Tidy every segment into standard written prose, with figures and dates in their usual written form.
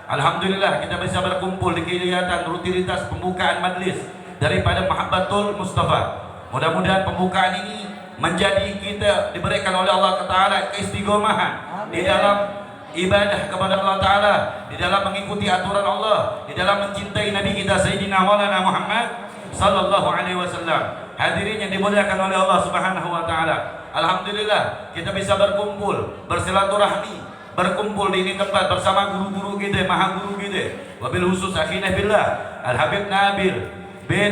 Alhamdulillah kita bisa berkumpul di kegiatan rutinitas pembukaan majlis daripada Mahabbatul Mustafa. Mudah-mudahan pembukaan ini menjadi kita diberikan oleh Allah Ta'ala keistiqomahan di dalam ibadah kepada Allah Ta'ala, di dalam mengikuti aturan Allah, di dalam mencintai Nabi kita Sayyidina Maulana Muhammad sallallahu alaihi wasallam. Hadirin yang dimuliakan oleh Allah Subhanahu wa taala. Alhamdulillah kita bisa berkumpul, bersilaturahmi, berkumpul di ini tempat bersama guru-guru kita, maha guru kita. Wabil khusus akhina billah Al-Habib Nabil bin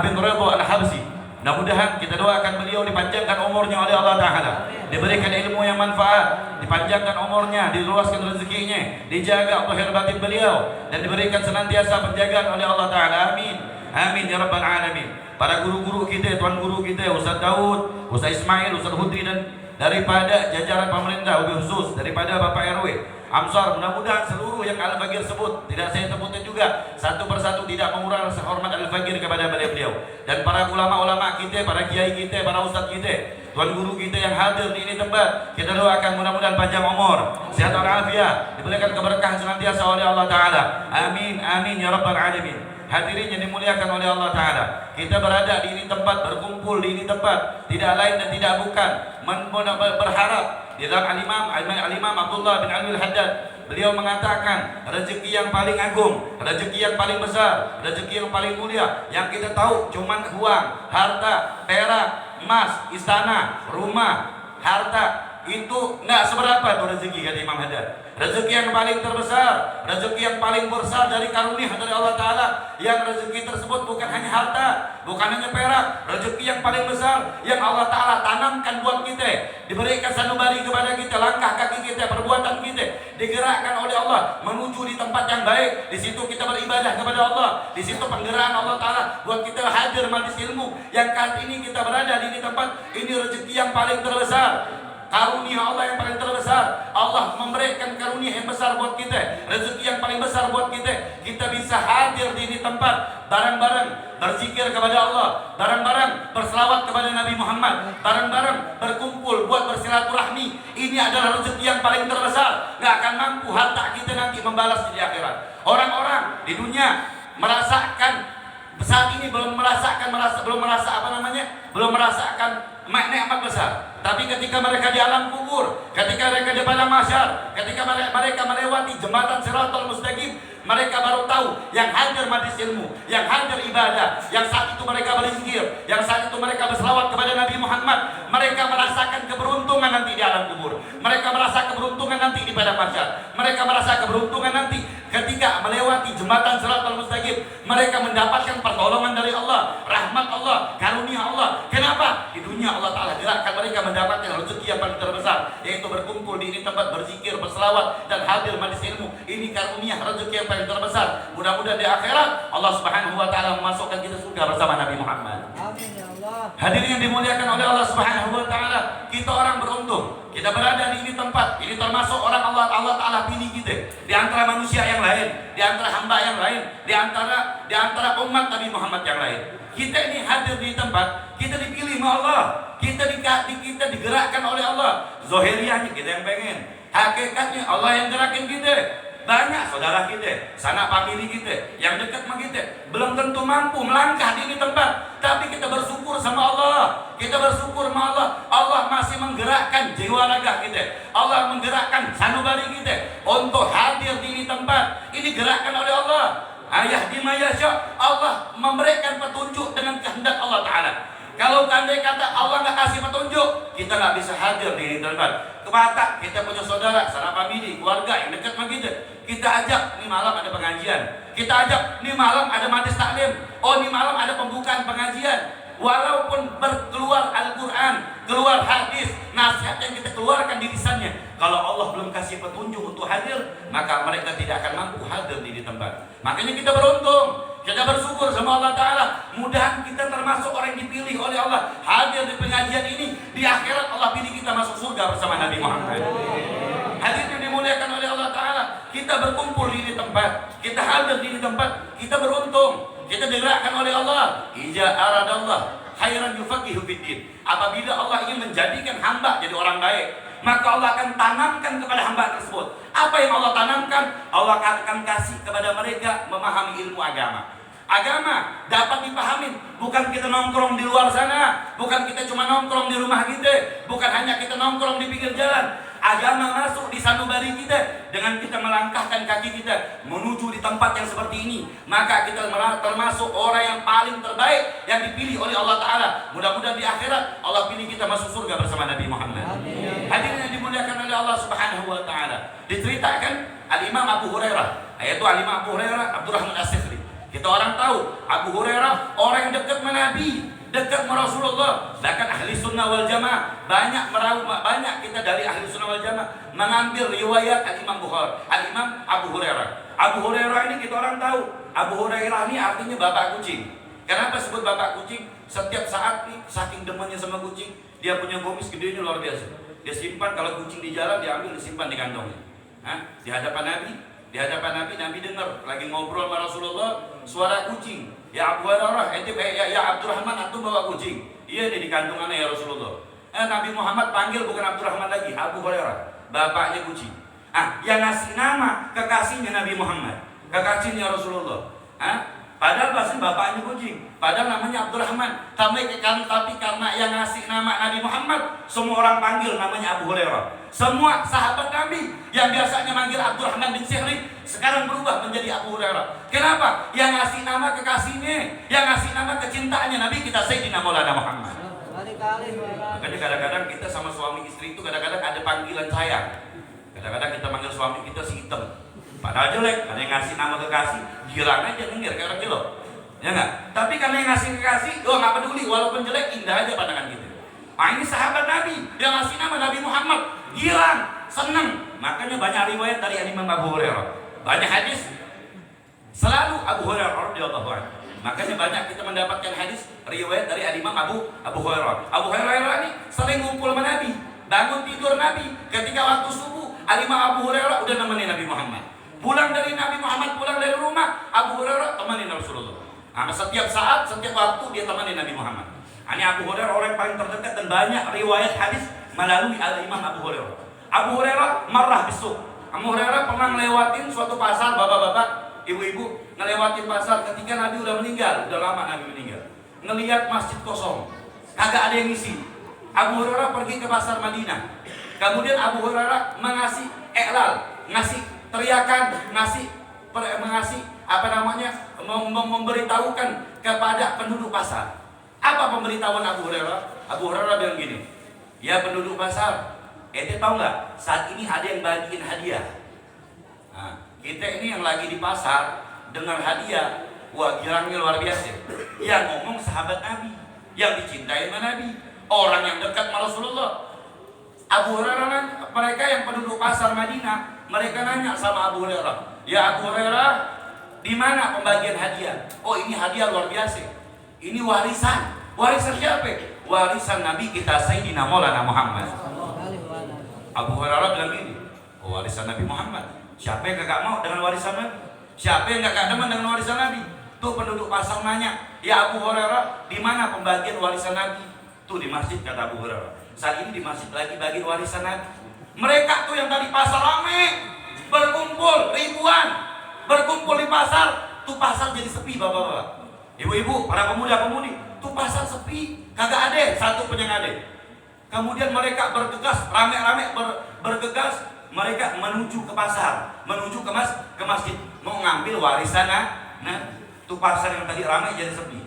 Ridho Al-Habsi. Mudah-mudahan kita doakan beliau dipanjangkan umurnya oleh Allah Ta'ala, diberikan ilmu yang manfaat, dipanjangkan umurnya, diluaskan rezekinya, dijaga Allah batin beliau, dan diberikan senantiasa penjagaan oleh Allah Ta'ala. Amin, amin ya rabbal alamin. Para guru-guru kita, tuan guru kita, Ustaz Daud, Ustaz Ismail, Ustaz Hudri, dan daripada jajaran pemerintah, wabil khusus daripada Bapak RW Amsar, mudah-mudahan seluruh yang Al-Fagir sebut, tidak saya sebutkan juga satu persatu, tidak mengurangi rasa hormat Al-Fagir kepada beliau, dan para ulama-ulama kita, para kiai kita, para ustadz kita, tuan guru kita yang hadir di ini tempat. Kita doakan mudah-mudahan panjang umur, sehat walafiat, diberikan keberkahan senantiasa oleh Allah Ta'ala. Amin, amin ya rabbal alamin. Hadirin yang dimuliakan oleh Allah Ta'ala, kita berada di ini tempat, berkumpul di ini tempat, tidak lain dan tidak bukan berharap di dalam Al-Imam Abdullah bin Alwi Al-Haddad. Beliau mengatakan rezeki yang paling agung, rezeki yang paling besar, rezeki yang paling mulia yang kita tahu cuman uang, harta, perak, emas, istana, rumah, harta, itu enggak seberapa tuh rezeki, kata Imam Haddad. Rezeki yang paling terbesar, rezeki yang paling besar dari karunia dari Allah Ta'ala, yang rezeki tersebut bukan hanya harta, bukan hanya perak, rezeki yang paling besar yang Allah Ta'ala tanamkan buat kita, diberikan sanubari kepada kita, langkah kaki kita, perbuatan kita digerakkan oleh Allah menuju di tempat yang baik. Di situ kita beribadah kepada Allah, di situ penggerakkan Allah Ta'ala buat kita hadir majlis ilmu yang kali ini kita berada di tempat ini. Rezeki yang paling terbesar, karunia Allah yang paling terbesar. Allah memberikan karunia yang besar buat kita, rezeki yang paling besar buat kita. Kita bisa hadir di ini tempat, bareng-bareng berzikir kepada Allah, bareng-bareng berselawat kepada Nabi Muhammad, bareng-bareng berkumpul buat bersilaturahmi. Ini adalah rezeki yang paling terbesar. Gak akan mampu harta kita nanti membalas di akhirat. Orang-orang di dunia merasakan saat ini belum merasakan nikmat besar. Tapi ketika mereka di alam kubur, ketika mereka di padang mahsyar, ketika mereka melewati jembatan Shiratal Mustaqim, mereka baru tahu yang hadir majlis ilmu, yang hadir ibadah, yang saat itu mereka berzikir, yang saat itu mereka berselawat kepada Nabi Muhammad. Mereka merasakan keberuntungan nanti di alam kubur. Mereka merasa keberuntungan nanti di padang mahsyar. Mereka merasa keberuntungan nanti ketika melewati jembatan Shiratal Mustaqim. Mereka mendapatkan pertolongan dari Allah, rahmat Allah, karunia Allah. Kenapa? Di dunia Allah Ta'ala gerakkan mereka mendapatkan rezeki yang paling terbesar, yaitu berkumpul di ini tempat, berzikir, berselawat, dan hadir majlis ilmu. Ini karunia rezeki yang paling terbesar. Mudah-mudahan di akhirat Allah Subhanahu wa Ta'ala memasukkan kita surga bersama Nabi Muhammad. Amin ya Allah. Hadirin yang dimuliakan oleh Allah Subhanahu wa Ta'ala, kita orang beruntung. Kita berada di ini tempat. Ini termasuk orang Allah Ta'ala pilih kita di antara manusia yang lain, di antara hamba yang lain, di antara umat Nabi Muhammad yang lain. Kita ini hadir di tempat, kita dipilih oleh Allah, kita digerakkan oleh Allah. Zohiriahnya kita yang pengen, hakikatnya Allah yang gerakin kita. Banyak saudara kita, sanak famili kita, yang dekat sama kita, belum tentu mampu melangkah di ini tempat. Tapi kita bersyukur sama Allah. Kita bersyukur sama Allah. Allah masih menggerakkan jiwa raga kita. Allah menggerakkan sanubari kita untuk hadir di ini tempat. Ini gerakan oleh Allah. Ayah di mayasya, Allah memberikan petunjuk dengan kehendak Allah Ta'ala. Kalau andai kata Allah nggak kasih petunjuk, kita nggak bisa hadir di ini tempat. Kemata kita punya saudara, sanak famili, keluarga yang dekat sama kita. Kita ajak, nih malam ada pengajian. Kita ajak, nih malam ada majlis taklim. Oh, nih malam ada pembukaan pengajian. Walaupun berkeluar Al-Quran, keluar hadis, nasihat yang kita keluarkan di lisannya, kalau Allah belum kasih petunjuk untuk hadir, maka mereka tidak akan mampu hadir di tempat. Makanya kita beruntung, kita bersyukur sama Allah Ta'ala. Mudahan kita termasuk orang yang dipilih oleh Allah hadir di pengajian ini. Di akhirat Allah pilih kita masuk surga bersama Nabi Muhammad. Hadir yang dimuliakan oleh Allah Ta'ala. Kita berkumpul di tempat, kita hadir di tempat, kita beruntung. Kita digerakkan oleh Allah. Ija aradallah khairan yufaqihu fiddin. Apabila Allah ingin menjadikan hamba jadi orang baik, maka Allah akan tanamkan kepada hamba tersebut. Apa yang Allah tanamkan? Allah akan kasih kepada mereka memahami ilmu agama. Agama dapat dipahami, bukan kita nongkrong di luar sana, bukan kita cuma nongkrong di rumah kita, bukan hanya kita nongkrong di pinggir jalan. Agama masuk di sanubari kita dengan kita melangkahkan kaki kita menuju di tempat yang seperti ini. Maka kita termasuk orang yang paling terbaik yang dipilih oleh Allah Ta'ala. Mudah-mudahan di akhirat Allah pilih kita masuk surga bersama Nabi Muhammad. Hadirin yang dimuliakan oleh Allah Subhanahu Wa Ta'ala. Diceritakan Al-Imam Abu Hurairah, yaitu Al-Imam Abu Hurairah Abdurrahman As-Sikhri. Kita orang tahu Abu Hurairah orang yang dekat dengan Nabi, dekat dengan Rasulullah. Bahkan ahli sunnah wal jamaah banyak kita dari ahli sunnah wal jamaah mengambil riwayat Al-Imam Bukhari, Al-Imam Abu Hurairah. Abu Hurairah ini kita orang tahu, Abu Hurairah ini artinya bapak kucing. Kenapa sebut bapak kucing? Setiap saat nih saking demennya sama kucing, dia punya gomis gedenya luar biasa. Dia simpan, kalau kucing di jalan dia ambil, disimpan di kantongnya. Di hadapan Nabi, Nabi dengar lagi ngobrol sama Rasulullah, suara kucing. Ya Abu Hurairah, ya Abdurrahman, antum bawa kucing. Iya nih di kantongannya ya Rasulullah. Nabi Muhammad panggil bukan Abdurrahman lagi, Abu Hurairah, bapaknya kucing. Yang ngasih nama kekasihnya Nabi Muhammad, kekasihnya Rasulullah. Padahal pasti bapaknya kucing, padahal namanya Abdurrahman. Tapi karena yang ngasih nama Nabi Muhammad, semua orang panggil namanya Abu Hurairah. Semua sahabat Nabi yang biasanya manggil Abdurrahman bin Sikhri sekarang berubah menjadi Abu Hurairah. Kenapa? Yang ngasih nama kekasihnya, yang ngasih nama kecintaannya Nabi kita Sayyidina Maulana Muhammad. Makanya kadang-kadang kita sama suami istri itu kadang-kadang ada panggilan sayang. Kadang-kadang kita manggil suami kita si hitam, padahal jelek. Ada yang ngasih nama kekasih, girang aja dengar kayak orang gila, ya nggak? Tapi karena yang ngasih kekasih, nggak peduli, walaupun jelek indah aja pandangan kita. Ini sahabat Nabi yang ngasih nama Nabi Muhammad, girang, senang. Makanya banyak riwayat dari Imam Abu Hurairah, banyak hadis selalu Abu Hurairah radhiyallahu anhu. Makanya banyak kita mendapatkan hadis riwayat dari Imam Abu Hurairah. Abu Hurairah ini sering ngumpul sama Nabi, bangun tidur Nabi. Ketika waktu subuh, Imam Abu Hurairah udah nemenin Nabi Muhammad. Pulang dari Nabi Muhammad, pulang dari rumah, Abu Hurairah temenin Rasulullah. Setiap saat, setiap waktu dia temenin Nabi Muhammad. Ini Abu Hurairah orang yang paling terdekat dan banyak riwayat hadis melalui Al-Imam Abu Hurairah. Abu Hurairah marah besok. Abu Hurairah pernah ngelewatin suatu pasar, bapak-bapak, ibu-ibu ngelewatin pasar ketika Nabi udah meninggal, udah lama Nabi meninggal. Ngelihat masjid kosong, kagak ada yang ngisi. Abu Hurairah pergi ke pasar Madinah. Kemudian Abu Hurairah mengasih iklal, ngasih teriakan, memberitahukan kepada penduduk pasar. Apa pemberitahuan Abu Hurairah? Abu Hurairah bilang gini, ya penduduk pasar, ente tahu nggak? Saat ini ada yang bagiin hadiah. Kita ini yang lagi di pasar dengar hadiah, wah girangnya luar biasa. Yang ngomong sahabat Nabi, yang dicintai sama Nabi, orang yang dekat sama Rasulullah. Abu Hurairah, mereka yang penduduk pasar Madinah, mereka nanya sama Abu Hurairah, ya Abu Hurairah, di mana pembagian hadiah? Oh ini hadiah luar biasa. Ini warisan. Warisan siapa? Warisan Nabi kita Sayyidina Maulana Muhammad. Abu Hurairah bilang gini, oh warisan Nabi Muhammad. Siapa yang gak mau dengan warisan Nabi? Siapa yang gak demen dengan warisan Nabi? Tuh penduduk pasar nanya, ya Abu Hurairah, di mana pembagian warisan Nabi? Tuh di masjid, kata Abu Hurairah. Saat ini di masjid lagi bagi warisan Nabi. Mereka tuh yang tadi pasar rame, berkumpul ribuan, berkumpul di pasar. Tuh pasar jadi sepi, bapak-bapak, ibu-ibu, para pemuda-pemudi. Tuh pasar sepi, kagak ada satu pun yang ada. Kemudian mereka bergegas, rame-rame bergegas. Mereka menuju ke pasar, menuju ke masjid, mau ngambil warisan. Tuh pasar yang tadi ramai jadi sepi.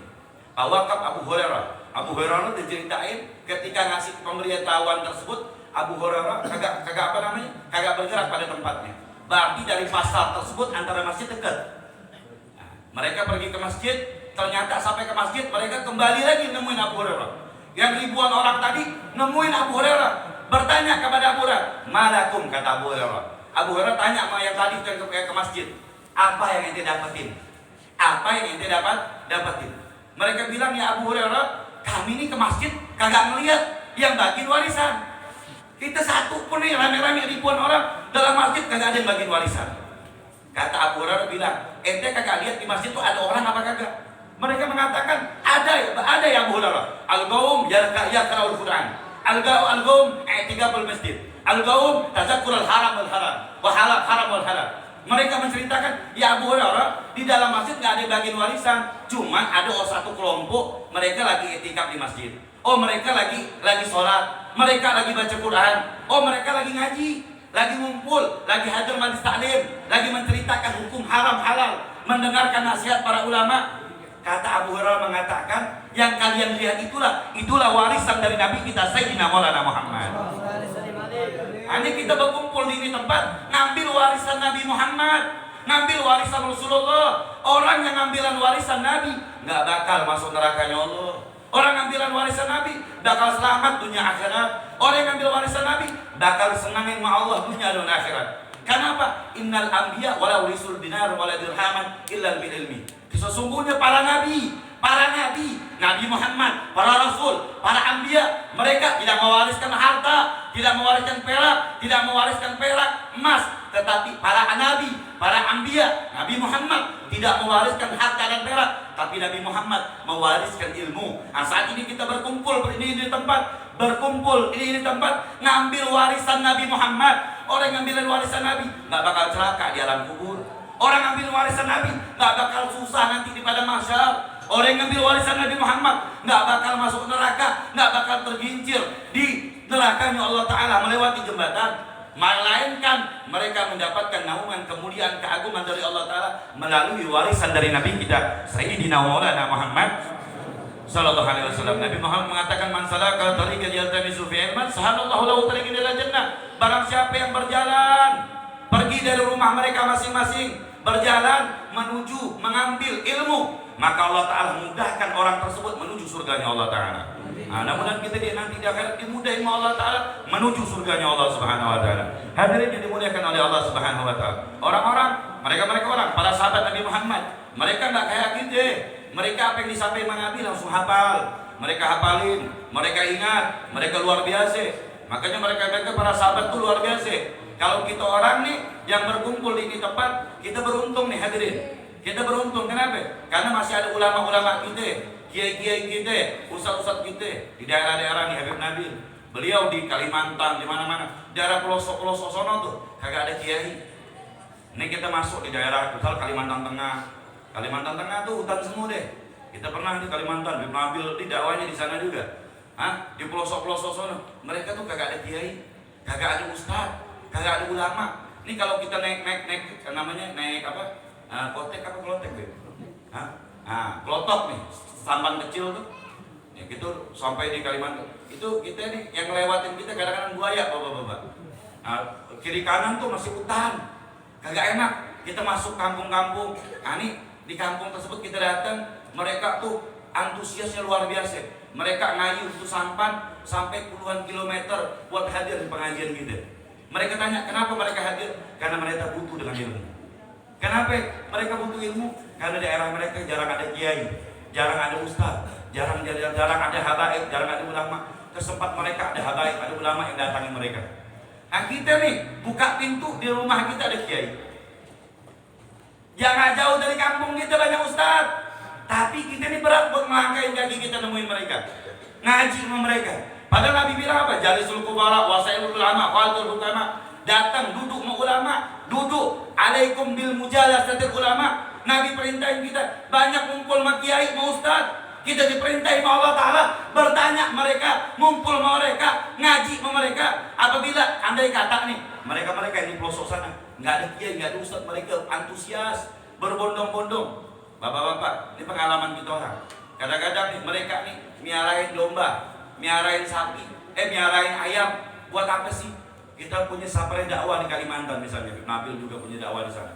Awakaf Abu Hurairah. Abu Hurairah diceritain ketika ngasih pemberitahuan tersebut, Abu Hurairah kagak bergerak pada tempatnya. Berarti dari pasar tersebut antara masjid dekat. Mereka pergi ke masjid, ternyata sampai ke masjid mereka kembali lagi nemuin Abu Hurairah. Yang ribuan orang tadi nemuin Abu Hurairah, bertanya kepada Abu Hurairah, malakum, kata Abu Hurairah. Abu Hurairah tanya sama yang tadi ke masjid, apa yang ente dapetin? Apa yang ente dapetin? Mereka bilang, ya Abu Hurairah, kami ini ke masjid kagak ngeliat yang bagi warisan. Kita satu pun nih rame-rame ribuan orang dalam masjid kagak ada yang bagi warisan. Kata Abu Hurairah bilang, ente kagak lihat di masjid tuh ada orang apa kagak? Mereka mengatakan ada ya Abu Hurairah. Al-Qaum yaqra'ul Quran. Al-Qaum i'tikaful masjid. Al-Gaum tazakkur al-haram wal-haram wa halal haram wal-halal. Mereka menceritakan, ya Abu Hurairah, di dalam masjid nggak ada bagian warisan, cuman ada satu kelompok mereka lagi etikaf di masjid. Oh, mereka lagi sholat, mereka lagi baca Quran, oh mereka lagi ngaji, lagi ngumpul, lagi hadir majlis taklim, lagi menceritakan hukum haram halal, mendengarkan nasihat para ulama. Kata Abu Hurairah mengatakan, yang kalian lihat itulah warisan dari Nabi kita Sayyidina Maulana Muhammad. Hanya kita berkumpul di ini tempat ngambil warisan Nabi Muhammad, ngambil warisan Rasulullah. Orang yang ngambilan warisan Nabi nggak bakal masuk nerakanya Allah. Orang ngambilan warisan Nabi bakal selamat dunia akhirat. Orang yang ngambil warisan Nabi bakal senangin sama Allah dunia dan akhirat. Kenapa? Innal anbiya wala urisul dinar wala dirhaman illa bil ilmi. Sesungguhnya para nabi, Nabi Muhammad, para rasul, para anbiya, mereka tidak mewariskan harta, tidak mewariskan perak, emas, tetapi para nabi, para anbiya, Nabi Muhammad tidak mewariskan harta dan perak, tapi Nabi Muhammad mewariskan ilmu. Nah, saat ini kita berkumpul ini di tempat ngambil warisan Nabi Muhammad. Orang yang ngambil warisan Nabi nggak bakal celaka di alam kubur. Orang ngambil warisan Nabi nggak bakal susah nanti di padang mahsyar. Orang yang ngambil warisan Nabi Muhammad nggak bakal masuk neraka, nggak bakal tergincir di nerakanya Allah Ta'ala melewati jembatan. Melainkan mereka mendapatkan naungan kemuliaan keagungan dari Allah Ta'ala melalui warisan dari Nabi kita Sayyidina Maulana Muhammad Sallallahu Alaihi Wasallam. Nabi Muhammad mengatakan, man salaka tariqan yaltamisu fihi ilman sahalallahu lahu tariqan ila jannah. Barang siapa yang berjalan pergi dari rumah mereka masing-masing, berjalan menuju mengambil ilmu, maka Allah Ta'ala mudahkan orang tersebut menuju surganya Allah Ta'ala. Nah, namun kita nanti di akhirat dimudahin oleh Allah Ta'ala menuju surganya Allah Subhanahu Wa Ta'ala. Hadirin yang dimuliakan oleh Allah Subhanahu Wa Ta'ala. Orang-orang, mereka orang, para sahabat Nabi Muhammad, mereka nggak kayak kita. Mereka apa yang disampaikan Nabi langsung hafal. Mereka hafalin, mereka ingat, mereka luar biasa. Makanya mereka para sahabat itu luar biasa. Kalau kita orang nih yang berkumpul di ini tempat, kita beruntung nih hadirin. Kita beruntung, kenapa? Karena masih ada ulama-ulama kita, kiai-kiai kita, ustaz-ustaz kita di daerah-daerah nih Habib Nabil. Beliau di Kalimantan, di mana-mana, daerah pelosok-pelosok sono tuh kagak ada kiai. Ini kita masuk di daerah misal Kalimantan Tengah. Kalimantan Tengah tuh hutan semua deh. Kita pernah di Kalimantan, Habib Nabil di dakwahnya di sana juga. Di pelosok-pelosok sono, mereka tuh kagak ada kiai, kagak ada ustaz, kagak ada ulama. Ini kalau kita naik namanya naik apa? Klotek apa klotek deh? Klotok nih, sampan kecil tuh. Ya gitu sampai di Kalimantan. Itu kita nih yang ngelewatin kita kadang-kadang buaya, bapak-bapak. Kiri kanan tuh masih hutan, kagak enak. Kita masuk kampung-kampung. Nih di kampung tersebut kita datang, mereka tuh antusiasnya luar biasa. Mereka ngayuh tuh sampan sampai puluhan kilometer buat hadir di pengajian kita. Mereka tanya, kenapa mereka hadir? Karena mereka butuh dengan ilmu. Kenapa mereka butuh ilmu? Karena daerah mereka jarang ada kiai, jarang ada ustaz, jarang ada habaib, jarang ada ulama. Kesempat mereka ada habaib, ada ulama yang datangi mereka. Nah kita nih buka pintu di rumah kita ada kiai. Jangan jauh dari kampung kita banyak ustaz, tapi kita ini berat buat melangkahin kaki kita nemuin mereka, ngaji sama mereka. Padahal Nabi bilang apa? Jalisul kubara, wasailul ulama, khaltul hukama. Datang duduk sama ulama, duduk. Alaikum bil mujalasatil ulama. Nabi perintahin kita banyak ngumpul sama kiai, sama ustaz. Kita diperintahin sama Allah Ta'ala bertanya mereka, ngumpul sama mereka, ngaji sama mereka. Apabila andai kata nih mereka yang di pelosok sana nggak ada kiai, nggak ada ustaz, mereka antusias berbondong-bondong. Bapak-bapak, ini pengalaman kita orang. Kadang-kadang nih mereka nih miarahin domba, miarahin sapi, miarahin ayam. Buat apa sih? Kita punya sapre dakwah di Kalimantan misalnya, Nabil juga punya dakwah di sana.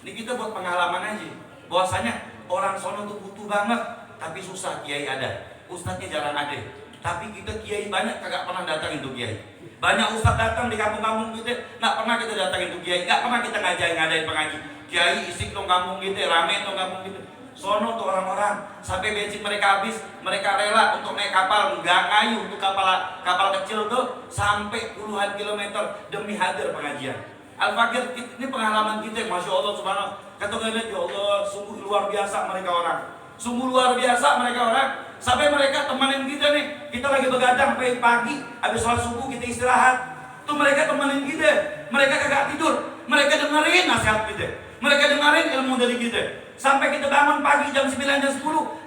Ini kita buat pengalaman aja. Bahwasanya orang sono tuh butuh banget, tapi susah kiai ada, ustadznya jarang ada. Tapi kita kiai banyak kagak pernah datang itu kiai. Banyak ustadz datang di kampung-kampung kita, nggak pernah kita datang itu kiai, nggak pernah kita ngadain pengaji. Kiai isik dong kampung kita, rame dong kampung kita. Sono tuh orang-orang sampai bensin mereka habis, mereka rela untuk naik kapal, nggak ngayuh untuk kapal kecil tuh sampai puluhan kilometer demi hadir pengajian. Al-Fakir ini pengalaman kita, masya Allah subhanahu. Kata lihat ya Allah, sungguh luar biasa mereka orang, sungguh luar biasa mereka orang. Sampai mereka temenin kita nih, kita lagi begadang sampai pagi, habis sholat subuh kita istirahat. Tuh mereka temenin kita, mereka kagak tidur, mereka dengerin nasihat kita, mereka dengerin ilmu dari kita. Sampai kita bangun pagi jam 9, jam 10,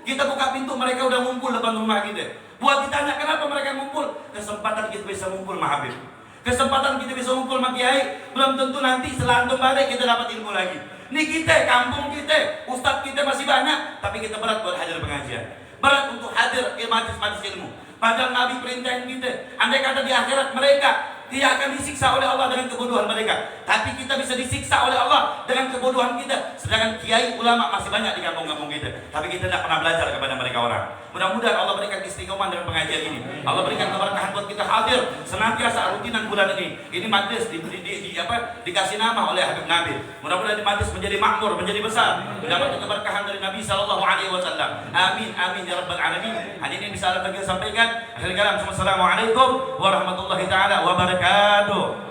kita buka pintu, mereka udah ngumpul depan rumah kita. Buat ditanya kenapa mereka ngumpul, kesempatan kita bisa ngumpul sama Habib, kesempatan kita bisa ngumpul sama Kiai. Belum tentu nanti selantung balik kita dapat ilmu lagi. Nih kita, kampung kita, ustadz kita masih banyak, tapi kita berat buat hadir pengajian, berat untuk hadir majlis-majlis ilmu. Padahal Nabi perintahin kita, andai kata di akhirat mereka tidak akan disiksa oleh Allah dengan kebodohan mereka, tapi kita bisa disiksa oleh Allah dengan kebodohan kita. Sedangkan kiai ulama masih banyak di kampung-kampung kita, tapi kita tidak pernah belajar kepada mereka orang. Mudah-mudahan Allah berikan istiqomah dengan pengajian ini. Allah berikan keberkahan buat kita hadir senantiasa rutinan bulan ini. Ini majlis dikasih nama oleh Habib Nabi. Mudah-mudahan di majlis menjadi makmur, menjadi besar, mendapat keberkahan dari Nabi Sallallahu Alaihi Wasallam. Amin amin ya rabbal alamin. Hadirin bisa kita sampaikan. Akhir kalam, assalamualaikum warahmatullahi taala wabarakatuh.